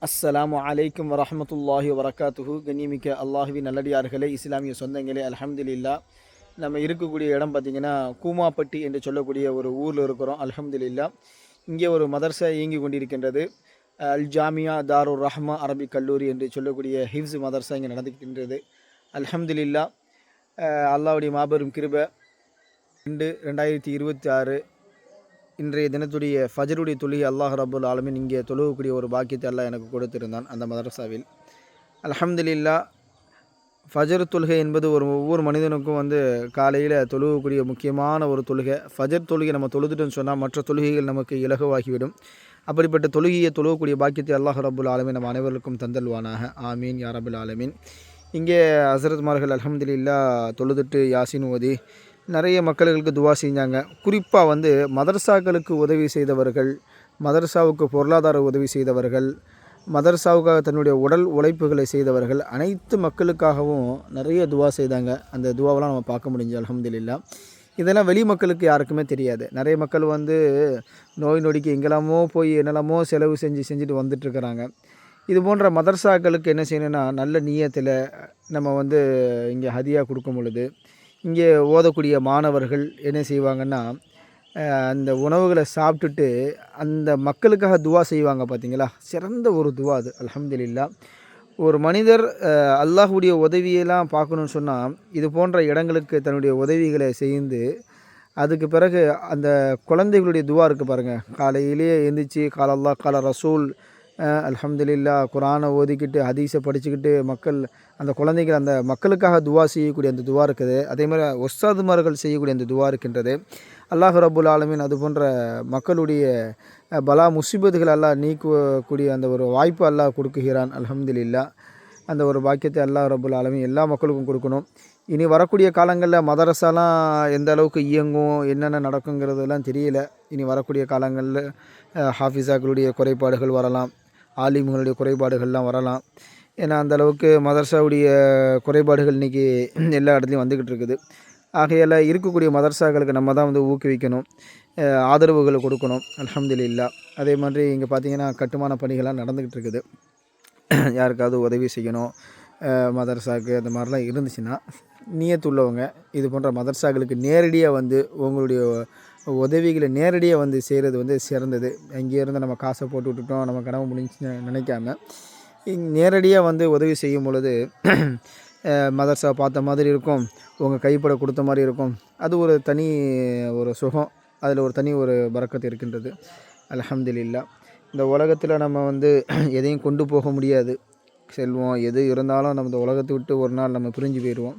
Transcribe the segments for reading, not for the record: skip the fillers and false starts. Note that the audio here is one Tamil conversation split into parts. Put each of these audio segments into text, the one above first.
அஸ்ஸலாமு அலைக்கும் வரஹ்மத்துல்லாஹி வபரகாத்துஹு. கண்ணியமிக்க அல்லாஹுவின் நல்லடியார்களே, இஸ்லாமிய சொந்தங்களே, அல்ஹம்துலில்லா. நம்ம இருக்கக்கூடிய இடம் பார்த்திங்கன்னா கூமாப்பட்டி என்று சொல்லக்கூடிய ஒரு ஊரில் இருக்கிறோம். அல்ஹம்துலில்லா. இங்கே ஒரு மதர்சா இயங்கி கொண்டிருக்கின்றது. அல் ஜாமியா தாருர் ரஹ்மா அரபிக் கல்லூரி என்று சொல்லக்கூடிய ஹிவ்ஸ் மதர்சா இங்கே நடந்துக்கின்றது. அல்ஹம்துலில்லா. அல்லாஹ்வுடைய மாபெரும் கிருபை. 2026 இன்றைய தினத்துடைய ஃபஜருடைய தொழுகை அல்லாஹ் ரப்புல் ஆலமீன் இங்கே தொழுகக்கூடிய ஒரு பாக்கியத்தை அல்லாஹ் எனக்கு கொடுத்திருந்தான் அந்த மதரசாவில். அல்ஹம்துலில்லா. ஃபஜர் தொழுகை என்பது ஒவ்வொரு மனிதனுக்கும் காலையில் தொழுகக்கூடிய முக்கியமான ஒரு தொழுகை. ஃபஜர் தொழுகை நம்ம தொழுதுட்டோன்னு சொன்னால் மற்ற தொழுகைகள் நமக்கு இலகுவாகிவிடும். அப்படிப்பட்ட தொழுகையை தொழுகக்கூடிய பாக்கியத்தை அல்லாஹ் ரப்புல் ஆலமீன் நம்ம அனைவருக்கும் தந்தல்வானாக. ஆமீன் யா ரப்புல் ஆலமீன். இங்கே ஹஸரத்மார்கள் அல்ஹம்துலில்லா தொழுதுட்டு யாசின் ஓதி நிறைய மக்களுக்கு துவா செஞ்சாங்க. குறிப்பாக மதரசாக்களுக்கு உதவி செய்தவர்கள், மதரசாவுக்கு பொருளாதார உதவி செய்தவர்கள், மதரசாவுக்காக தன்னுடைய உடல் உழைப்புகளை செய்தவர்கள், அனைத்து மக்களுக்காகவும் நிறைய துவா செய்தாங்க. அந்த துவாவெல்லாம் நம்ம பார்க்க முடிஞ்சு அல்ஹம்துலில்லா. இதெல்லாம் வெளி மக்களுக்கு யாருக்குமே தெரியாது. நிறைய மக்கள் நோய் நொடிக்கு எங்கெல்லாமோ போய் என்னெல்லாமோ செலவு செஞ்சுட்டு வந்துட்டுருக்கிறாங்க. இது போன்ற மதரசாக்களுக்கு என்ன செய்யணும்னா, நல்ல நியத்தில் நம்ம இங்கே ஹதியா கொடுக்கும் பொழுது இங்கே ஓதக்கூடிய மாணவர்கள் என்ன செய்வாங்கன்னா, அந்த உணவுகளை சாப்பிட்டுட்டு அந்த மக்களுக்காக துவா செய்வாங்க பார்த்தீங்களா, சிறந்த ஒரு துவா அது. அல்ஹம்துலில்லா. ஒரு மனிதர் அல்லாஹ்வுடைய உதவியெல்லாம் பார்க்கணுன்னு சொன்னால் இது போன்ற இடங்களுக்கு தன்னுடைய உதவிகளை செய்து அதுக்கு பிறகு அந்த குழந்தைகளுடைய துவா இருக்குது பாருங்கள். காலையிலேயே எழுந்திரிச்சு கால அல்லாஹ் கால ரசூல் அல்ஹம்துலில்லா குரானை ஓதிக்கிட்டு ஹதீஸை படிச்சுக்கிட்டு அந்த குழந்தைகள் அந்த மக்களுக்காக துவா செய்யக்கூடிய அந்த துவா இருக்குது. அதே மாதிரி உஸ்தாதுமார்கள் செய்யக்கூடிய அந்த துவா இருக்கின்றது. அல்லாஹ் ரப்புல் ஆலமீன் அது போன்ற மக்களுடைய பலா முசீபத்துகள் அல்லாஹ் நீக்கக்கூடிய அந்த ஒரு வாய்ப்பு அல்லாஹ் கொடுக்குகிறான். அல்ஹம்துலில்லா. அந்த ஒரு பாக்கியத்தை அல்லாஹ் ரப்புல் ஆலமீன் எல்லா மக்களுக்கும் கொடுக்கணும். இனி வரக்கூடிய காலங்களில் மதரசாலாம் எந்த அளவுக்கு இயங்கும், என்னென்ன நடக்குங்கிறதெல்லாம் தெரியல. இனி வரக்கூடிய காலங்களில் ஹாஃபிஸாக்களுடைய குறைபாடுகள் வரலாம், ஆலிம்களுடைய குறைபாடுகள்லாம் வரலாம். ஏன்னா அந்தளவுக்கு மதரசாவுடைய குறைபாடுகள் இன்றைக்கி எல்லா இடத்துலையும் வந்துக்கிட்டு இருக்குது. ஆகையால் இருக்கக்கூடிய மதரசாக்களுக்கு நம்ம தான் ஊக்குவிக்கணும், ஆதரவுகளை கொடுக்கணும். அல்ஹம்துலில்லா. அதே மாதிரி இங்கே பார்த்திங்கன்னா கட்டுமான பணிகள்லாம் நடந்துக்கிட்டு இருக்குது. யாருக்காவது உதவி செய்யணும் மதரசாவுக்கு அந்த மாதிரிலாம் இருந்துச்சுன்னா, நியத்துள்ளவங்க இது போன்ற மதரசாக்களுக்கு நேரடியாக உங்களுடைய உதவிகளை நேரடியாக செய்கிறது சிறந்தது. இங்கேருந்து நம்ம காசை போட்டு விட்டுட்டோம், நம்ம கனவு முடிஞ்சுன்னு நினைக்காம நேரடியாக உதவி செய்யும் பொழுது மதரசா பார்த்த மாதிரி இருக்கும், உங்கள் கைப்பட கொடுத்த மாதிரி இருக்கும். அது ஒரு தனி ஒரு சுகம், அதில் ஒரு தனி ஒரு பரக்கத்து இருக்கின்றது. அல்ஹம்துலில்லா. இந்த உலகத்தில் நம்ம எதையும் கொண்டு போக முடியாது. செல்வம் எது இருந்தாலும் நம்ம இந்த உலகத்தை விட்டு ஒரு நாள் நம்ம பிரிஞ்சு போயிடுவோம்.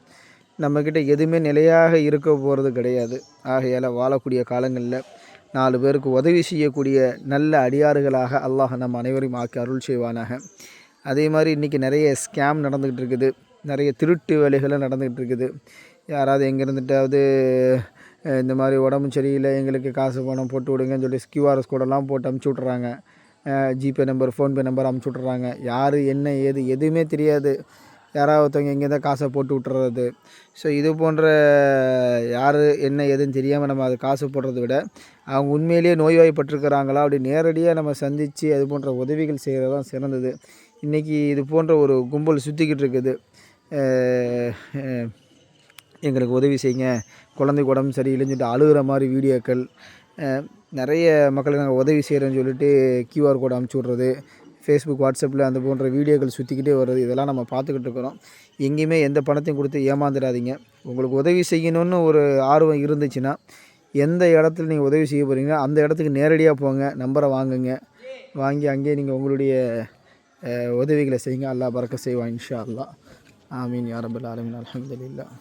நம்மக்கிட்ட எதுவுமே நிலையாக இருக்க போகிறது கிடையாது. ஆகையால் வாழக்கூடிய காலங்களில் 4 பேருக்கு உதவி செய்யக்கூடிய நல்ல அடியாறுகளாக அல்லாஹ் நம்ம அனைவரையும் ஆக்கி அருள் செய்வானாக. அதே மாதிரி இன்றைக்கி நிறைய ஸ்கேம் நடந்துக்கிட்டு இருக்குது, நிறைய திருட்டு வேலைகளும் நடந்துக்கிட்டு இருக்குது. யாராவது எங்கேருந்துட்டாவது இந்த மாதிரி உடம்பு சரியில்லை, எங்களுக்கு காசு பணம் போட்டு விடுங்கன்னு சொல்லி கியூஆர்எஸ் கோடெல்லாம் போட்டு அமுச்சு விட்றாங்க. ஜிபே நம்பர், ஃபோன்பே நம்பர் அமுச்சு விட்றாங்க. யார் என்ன ஏது எதுவுமே தெரியாது. யாராவது ஒருத்தவங்க எங்கே தான் காசை போட்டு விட்டுறது. ஸோ இது போன்ற யார் என்ன ஏதுன்னு தெரியாமல் நம்ம அது காசு போடுறத விட அவங்க உண்மையிலேயே நோய்வாய்ப்பட்டிருக்கிறாங்களா அப்படி நேரடியாக நம்ம சந்தித்து அது போன்ற உதவிகள் செய்கிறது தான் சிறந்தது. இன்றைக்கி இது போன்ற ஒரு கும்பல் சுற்றிக்கிட்டு இருக்குது. எங்களுக்கு உதவி செய்யுங்க, குழந்தைக்கு உடம்பு சரியில்லைன்னு சொல்லிட்டு அழுகிற மாதிரி வீடியோக்கள், நிறைய மக்களுக்கு நாங்கள் உதவி செய்கிறேன்னு சொல்லிட்டு கியூஆர் கோடு அமுச்சு விட்றது, ஃபேஸ்புக் வாட்ஸ்அப்பில் அந்த போன்ற வீடியோக்கள் சுற்றிக்கிட்டே வருது. இதெல்லாம் நம்ம பார்த்துக்கிட்டு இருக்கிறோம். எங்கேயுமே எந்த பணத்தையும் கொடுத்து ஏமாந்துடாதீங்க. உங்களுக்கு உதவி செய்யணும்னு ஒரு ஆர்வம் இருந்துச்சுன்னா எந்த இடத்துல நீங்கள் உதவி செய்ய போகிறீங்களோ அந்த இடத்துக்கு நேரடியாக போங்க, நம்பரை வாங்குங்க, வாங்கி அங்கேயே நீங்கள் உங்களுடைய உதவிகளை செய்யுங்க. அல்லாஹ் பரக்கத் செய்வான் இன்ஷா அல்லாஹ். ஆமீன் யா ரப்பல் ஆலமீன். அல்ஹம்துலில்லாஹ்.